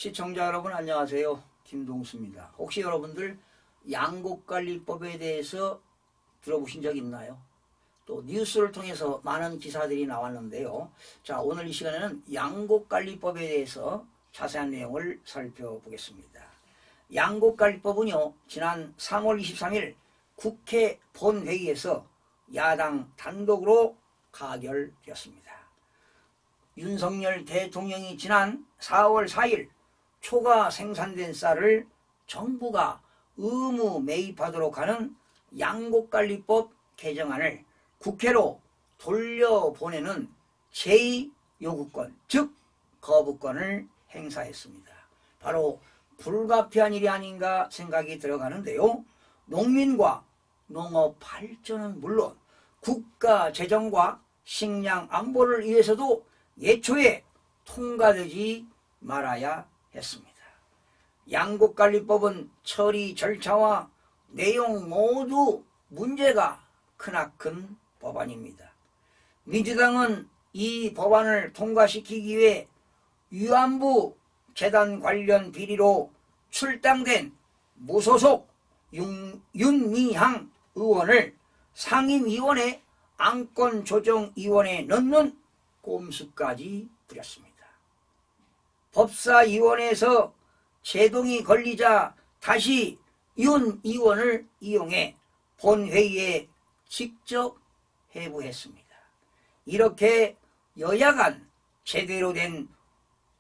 시청자 여러분 안녕하세요. 김동수입니다. 혹시 여러분들 양곡관리법에 대해서 들어보신 적 있나요? 또 뉴스를 통해서 많은 기사들이 나왔는데요. 자, 오늘 이 시간에는 양곡관리법에 대해서 자세한 내용을 살펴보겠습니다. 양곡관리법은요, 지난 3월 23일 국회 본회의에서 야당 단독으로 가결되었습니다. 윤석열 대통령이 지난 4월 4일 초과 생산된 쌀을 정부가 의무 매입하도록 하는 양곡관리법 개정안을 국회로 돌려보내는 제2요구권, 즉 거부권을 행사했습니다. 바로 불가피한 일이 아닌가 생각이 들어가는데요. 농민과 농업 발전은 물론 국가 재정과 식량 안보를 위해서도 예초에 통과되지 말아야 했습니다. 양곡관리법은 처리 절차와 내용 모두 문제가 크나큰 법안입니다. 민주당은 이 법안을 통과시키기 위해 위안부 재단 관련 비리로 출당된 무소속 윤미향 의원을 상임위원회 안건조정위원회에 넣는 꼼수까지 부렸습니다. 법사위원회에서 제동이 걸리자 다시 윤 의원을 이용해 본회의에 직접 회부했습니다. 이렇게 여야 간 제대로 된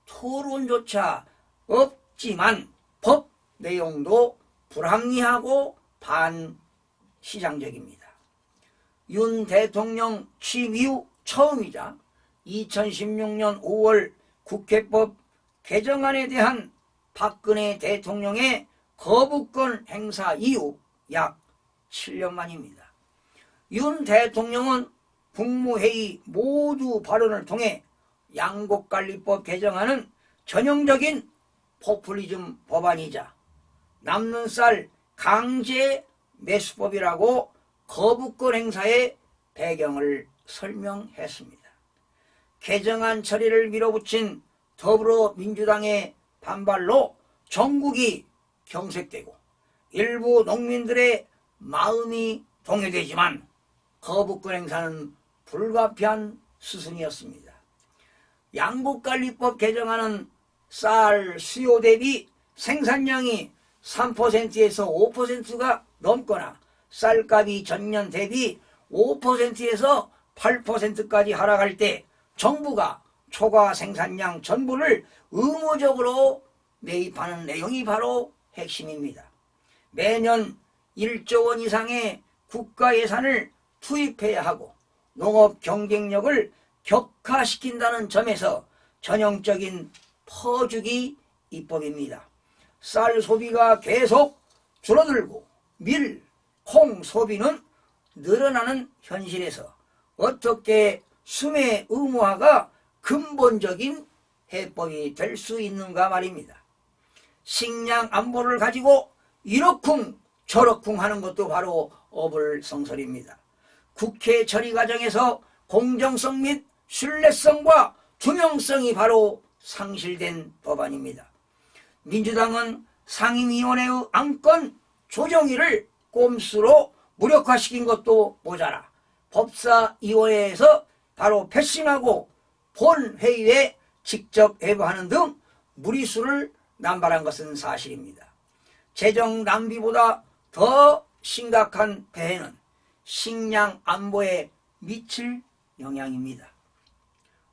토론조차 없지만 법 내용도 불합리하고 반시장적입니다. 윤 대통령 취임 이후 처음이자 2016년 5월 국회법 개정안에 대한 박근혜 대통령의 거부권 행사 이후 약 7년 만입니다. 윤 대통령은 국무회의 모두 발언을 통해 양곡관리법 개정안은 전형적인 포퓰리즘 법안이자 남는 쌀 강제 매수법이라고 거부권 행사의 배경을 설명했습니다. 개정안 처리를 밀어붙인 더불어민주당의 반발로 전국이 경색되고 일부 농민들의 마음이 동요되지만 거부권 행사는 불가피한 수순이었습니다. 양곡관리법 개정안은 쌀 수요 대비 생산량이 3%에서 5%가 넘거나 쌀값이 전년 대비 5%에서 8%까지 하락할 때 정부가 초과 생산량 전부를 의무적으로 매입하는 내용이 바로 핵심입니다. 매년 1조 원 이상의 국가 예산을 투입해야 하고 농업 경쟁력을 격화시킨다는 점에서 전형적인 퍼주기 입법입니다. 쌀 소비가 계속 줄어들고 밀, 콩 소비는 늘어나는 현실에서 어떻게 수매 의무화가 근본적인 해법이 될 수 있는가 말입니다. 식량 안보를 가지고 이러쿵 저러쿵 하는 것도 바로 어불성설입니다. 국회 처리 과정에서 공정성 및 신뢰성과 투명성이 바로 상실된 법안입니다. 민주당은 상임위원회의 안건 조정위를 꼼수로 무력화시킨 것도 모자라 법사위원회에서 바로 패싱하고 본회의에 직접 회부하는 등 무리수를 남발한 것은 사실입니다. 재정 낭비보다 더 심각한 폐해는 식량 안보에 미칠 영향입니다.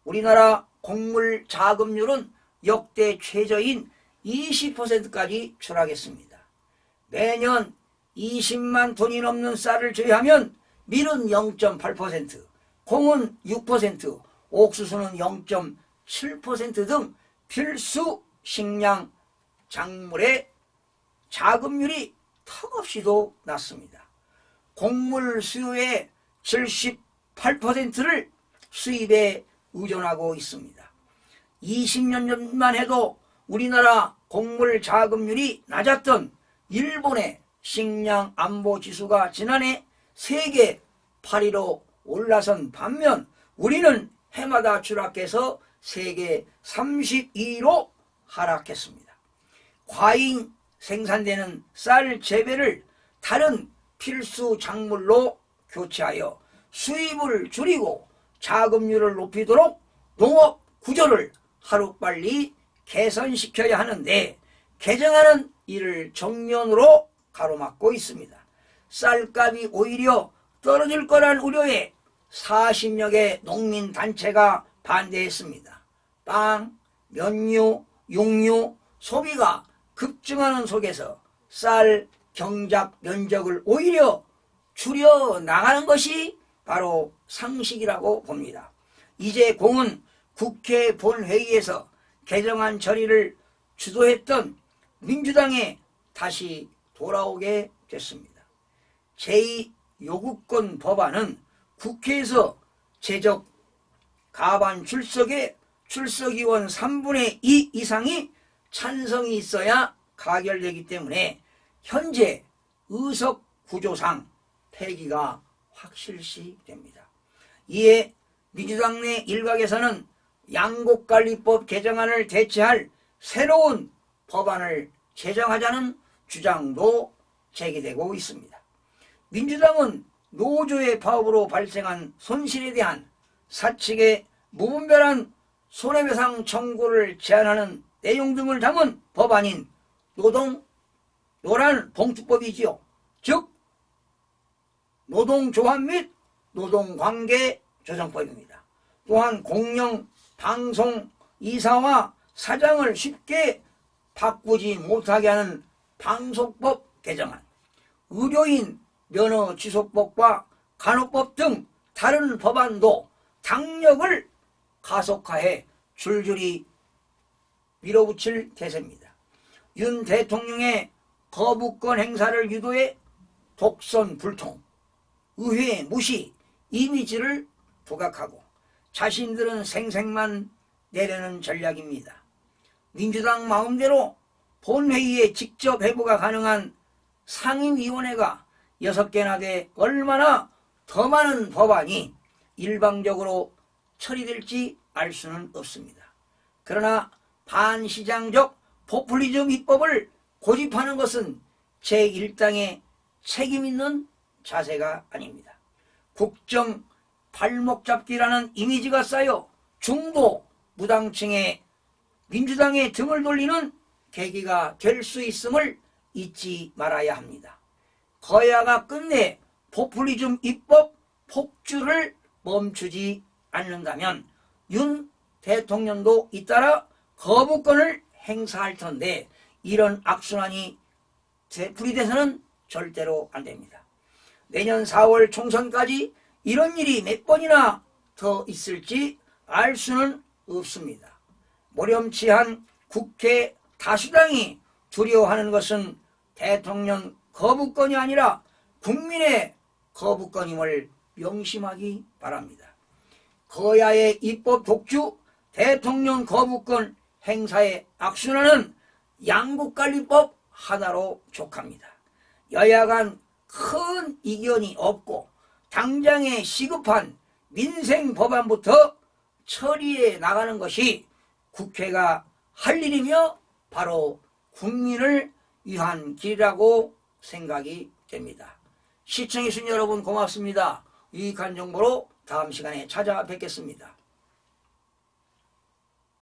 우리나라 곡물 자급률은 역대 최저인 20%까지 추락했습니다. 매년 20만 톤이 넘는 쌀을 제외하면 밀은 0.8%, 콩은 6%, 옥수수는 0.7% 등 필수 식량 작물의 자급률이 턱없이도 낮습니다. 곡물 수요의 78%를 수입에 의존하고 있습니다. 20년 전만 해도 우리나라 곡물 자급률이 낮았던 일본의 식량 안보 지수가 지난해 세계 8위로 올라선 반면 우리는 해마다 추락해서 세계 32위로 하락했습니다. 과잉 생산되는 쌀 재배를 다른 필수 작물로 교체하여 수입을 줄이고 자급률을 높이도록 농업 구조를 하루빨리 개선시켜야 하는데 개정안은 이를 정면으로 가로막고 있습니다. 쌀값이 오히려 떨어질 거란 우려에 40여 개 농민단체가 반대했습니다. 빵, 면류, 육류 소비가 급증하는 속에서 쌀 경작 면적을 오히려 줄여 나가는 것이 바로 상식이라고 봅니다. 이제 공은 국회 본회의에서 개정안 처리를 주도했던 민주당에 다시 돌아오게 됐습니다. 제2요구권 법안은 국회에서 제적 가반 출석의 출석의원 3분의 2 이상이 찬성이 있어야 가결되기 때문에 현재 의석 구조상 폐기가 확실시됩니다. 이에 민주당 내 일각에서는 양곡관리법 개정안을 대체할 새로운 법안을 제정하자는 주장도 제기되고 있습니다. 민주당은 노조의 파업으로 발생한 손실에 대한 사측의 무분별한 손해배상 청구를 제한하는 내용 등을 담은 법안인 노란봉투법이지요. 즉 노동조합 및 노동관계조정법입니다. 또한 공영방송 이사와 사장을 쉽게 바꾸지 못하게 하는 방송법 개정안, 의료인 면허 취소법과 간호법 등 다른 법안도 당력을 가속화해 줄줄이 밀어붙일 대세입니다. 윤 대통령의 거부권 행사를 유도해 독선 불통, 의회 무시, 이미지를 부각하고 자신들은 생색만 내려는 전략입니다. 민주당 마음대로 본회의에 직접 회부가 가능한 상임위원회가 6개나 돼 얼마나 더 많은 법안이 일방적으로 처리될지 알 수는 없습니다. 그러나 반시장적 포퓰리즘 입법을 고집하는 것은 제1당의 책임있는 자세가 아닙니다. 국정 발목잡기라는 이미지가 쌓여 중도 무당층의 민주당의 등을 돌리는 계기가 될 수 있음을 잊지 말아야 합니다. 거야가 끝내 포퓰리즘 입법 폭주를 멈추지 않는다면 윤 대통령도 잇따라 거부권을 행사할 텐데 이런 악순환이 되풀이돼서는 절대로 안 됩니다. 내년 4월 총선까지 이런 일이 몇 번이나 더 있을지 알 수는 없습니다. 모렴치한 국회 다수당이 두려워하는 것은 대통령 거부권이 아니라 국민의 거부권임을 명심하기 바랍니다. 거야의 입법 독주, 대통령 거부권 행사의 악순환은 양국관리법 하나로 족합니다. 여야 간 큰 이견이 없고 당장에 시급한 민생 법안부터 처리해 나가는 것이 국회가 할 일이며 바로 국민을 위한 길이라고 생각이 됩니다. 시청해주신 여러분 고맙습니다. 유익한 정보로 다음 시간에 찾아뵙겠습니다.